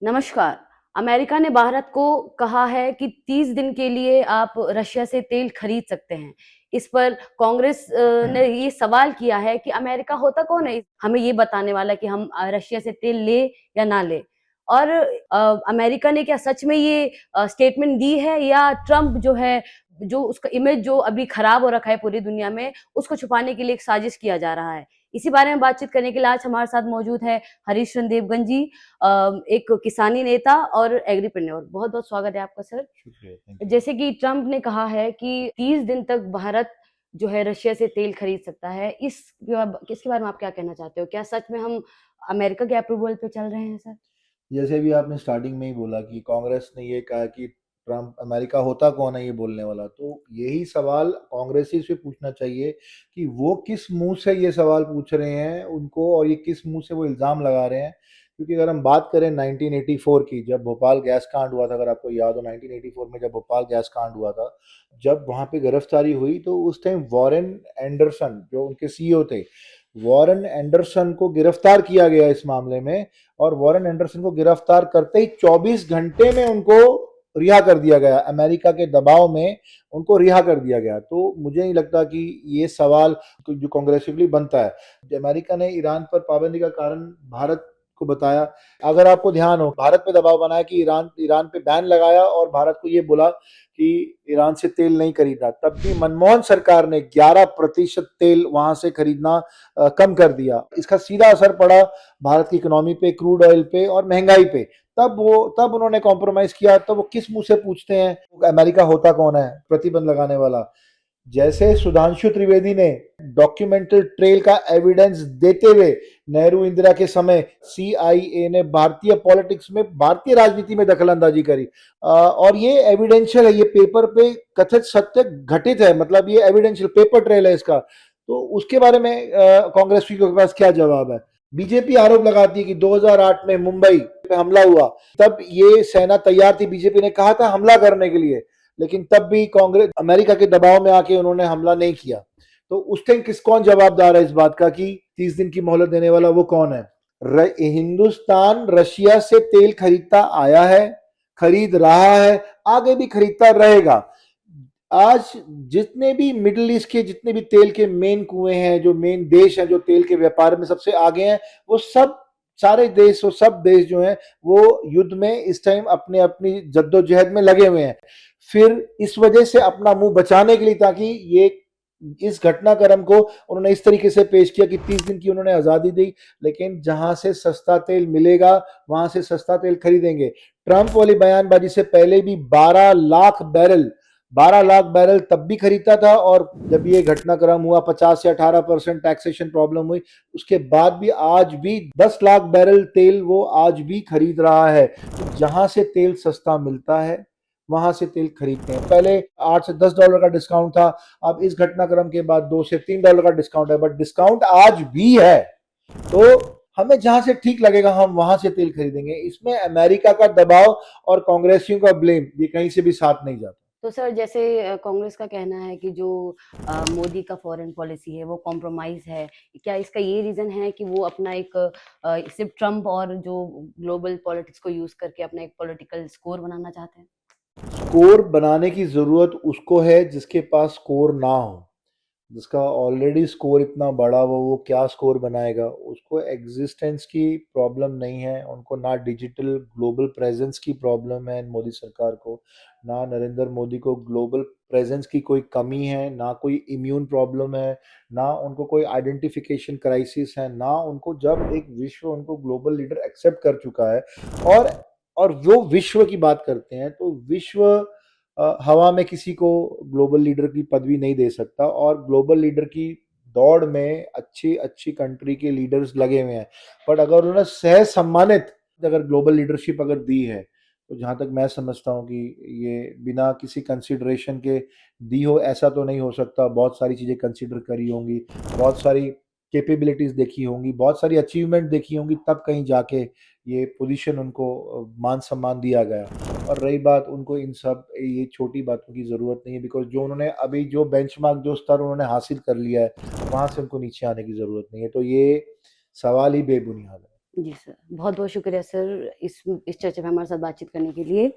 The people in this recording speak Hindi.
नमस्कार। अमेरिका ने भारत को कहा है कि 30 दिन के लिए आप रशिया से तेल खरीद सकते हैं। इस पर कांग्रेस ने ये सवाल किया है कि अमेरिका होता कौन है? हमें ये बताने वाला कि हम रशिया से तेल लें या ना लें। और अमेरिका ने क्या सच में ये स्टेटमेंट दी है या ट्रम्प जो है, जो उसका इमेज जो अभी खराब हो रखा है पूरी दुनिया में, उसको छुपाने के लिए एक साजिश किया जा रहा है? इसी बारे में बातचीत करने के लिए आज हमारे साथ मौजूद है हरीश देवगन जी, एक किसानी नेता और एग्रीप्रेन्योर। बहुत-बहुत स्वागत है आपका सर। शुक्रिया, थैंक यू। जैसे कि ट्रम्प ने कहा है कि 30 दिन तक भारत जो है रशिया से तेल खरीद सकता है। इसके बारे में आप क्या कहना चाहते हो? क्या सच में हम अमेरिका के अप्रूवल पे चल रहे हैं सर? जैसे भी आपने स्टार्टिंग में ही बोला कि कांग्रेस ने ये कहा कि ट्रम्प अमेरिका होता कौन है ये बोलने वाला, तो यही सवाल कांग्रेसी से पूछना चाहिए कि वो किस मुंह से ये सवाल पूछ रहे हैं उनको, और ये किस मुंह से वो इल्ज़ाम लगा रहे हैं। क्योंकि अगर हम बात करें 1984 की, जब भोपाल गैस कांड हुआ था, अगर आपको याद हो 1984 में जब भोपाल गैस कांड हुआ था, जब वहाँ पे गिरफ्तारी हुई तो उस टाइम वॉरेन एंडरसन जो उनके सीईओ थे, वॉरेन एंडरसन को गिरफ्तार किया गया इस मामले में। और वॉरेन एंडरसन को गिरफ्तार करते ही 24 घंटे में उनको रिहा कर दिया गया, अमेरिका के दबाव में उनको रिहा कर दिया गया। तो मुझे नहीं लगता कि ये सवाल जो कांग्रेसिवली बनता है। अमेरिका ने ईरान पर पाबंदी का कारण भारत को बताया। अगर आपको ध्यान हो, भारत पे दबाव बनाया कि ईरान ईरान पे बैन लगाया और भारत को ये बोला कि ईरान से तेल नहीं खरीदना। तब भी मनमोहन सरकार ने 11% तेल वहां से खरीदना कम कर दिया। इसका सीधा असर पड़ा भारत की इकोनॉमी पे, क्रूड ऑयल पे और महंगाई पे। तब उन्होंने कॉम्प्रोमाइज किया। तो वो किस मुंह से पूछते हैं अमेरिका होता कौन है प्रतिबंध लगाने वाला। जैसे सुधांशु त्रिवेदी ने डॉक्यूमेंटल ट्रेल का एविडेंस देते हुए नेहरू इंदिरा के समय सीआईए ने भारतीय पॉलिटिक्स में, भारतीय राजनीति में दखलंदाजी करी। और ये एविडेंशियल है, ये पेपर पे कथित सत्य घटित है, मतलब ये एविडेंशियल पेपर ट्रेल है इसका। तो उसके बारे में कांग्रेस के पास क्या जवाब है? बीजेपी आरोप लगाती है कि 2008 में मुंबई पे हमला हुआ, तब ये सेना तैयार थी, बीजेपी ने कहा था हमला करने के लिए, लेकिन तब भी कांग्रेस अमेरिका के दबाव में आके उन्होंने हमला नहीं किया। तो उस टाइम कौन जवाबदार है इस बात का कि 30 दिन की मोहलत देने वाला वो कौन है? हिंदुस्तान रशिया से तेल खरीदता आया है, खरीद रहा है, आगे भी खरीदता रहेगा। आज जितने भी मिडिल ईस्ट के जितने भी तेल के मेन कुएं हैं, जो मेन देश हैं जो तेल के व्यापार में सबसे आगे हैं, वो सब सारे देश, वो सब देश जो हैं वो युद्ध में इस टाइम अपने अपनी जद्दोजहद में लगे हुए हैं। फिर इस वजह से अपना मुंह बचाने के लिए, ताकि ये इस घटनाक्रम को उन्होंने इस तरीके से पेश किया कि 30 दिन की उन्होंने आजादी दी, लेकिन जहां से सस्ता तेल मिलेगा वहां से सस्ता तेल खरीदेंगे। ट्रंप वाली बयानबाजी से पहले भी 12 लाख बैरल तब भी खरीदता था, और जब ये घटनाक्रम हुआ 50 से 18% टैक्सेशन प्रॉब्लम हुई, उसके बाद भी आज भी 10 लाख बैरल तेल वो आज भी खरीद रहा है। तो जहां से तेल सस्ता मिलता है वहां से तेल खरीदते हैं। पहले $8 से $10 का डिस्काउंट था, अब इस घटनाक्रम के बाद $2 से $3 का डिस्काउंट है, बट डिस्काउंट आज भी है। तो हमें जहां से ठीक लगेगा हम वहां से तेल खरीदेंगे। इसमें अमेरिका का दबाव और कांग्रेसियों का ब्लेम ये कहीं से भी साथ नहीं जाता। तो सर, जैसे कांग्रेस का कहना है कि जो मोदी का फॉरेन पॉलिसी है वो कॉम्प्रोमाइज़ है। क्या इसका ये रीज़न है कि वो अपना एक सिर्फ़ ट्रम्प और जो ग्लोबल पॉलिटिक्स को यूज़ करके अपना एक पॉलिटिकल स्कोर बनाना चाहते हैं? स्कोर बनाने की जरूरत उसको है जिसके पास स्कोर ना हो। जिसका ऑलरेडी स्कोर इतना बड़ा हो, वो क्या स्कोर बनाएगा? उसको एग्जिस्टेंस की प्रॉब्लम नहीं है, उनको ना डिजिटल ग्लोबल प्रेजेंस की प्रॉब्लम है मोदी सरकार को, ना नरेंद्र मोदी को ग्लोबल प्रेजेंस की कोई कमी है, ना कोई इम्यून प्रॉब्लम है, ना उनको कोई आइडेंटिफिकेशन क्राइसिस है, ना उनको, जब एक विश्व उनको ग्लोबल लीडर एक्सेप्ट कर चुका है। और और वो विश्व की बात करते हैं तो विश्व हवा में किसी को ग्लोबल लीडर की पदवी नहीं दे सकता, और ग्लोबल लीडर की दौड़ में अच्छी अच्छी कंट्री के लीडर्स लगे हुए हैं। बट अगर उन्होंने सह सम्मानित अगर ग्लोबल लीडरशिप अगर दी है, तो जहां तक मैं समझता हूँ कि ये बिना किसी कंसिडरेशन के दी हो, ऐसा तो नहीं हो सकता। बहुत सारी चीजें कंसिडर करी होंगी, बहुत सारी कैपेबिलिटीज देखी होंगी, बहुत सारी अचीवमेंट देखी होंगी, तब कहीं जाके ये पोजीशन उनको मान सम्मान दिया गया। और रही बात, उनको इन सब ये छोटी बातों की ज़रूरत नहीं है, बिकॉज़ जो उन्होंने अभी जो बेंचमार्क जो स्तर उन्होंने हासिल कर लिया है, वहाँ से उनको नीचे आने की ज़रूरत नहीं है। तो ये सवाल ही बेबुनियाद है। जी सर, बहुत-बहुत शुक्रिया सर इस चर्चा में हमारे साथ बातचीत करने के लिए।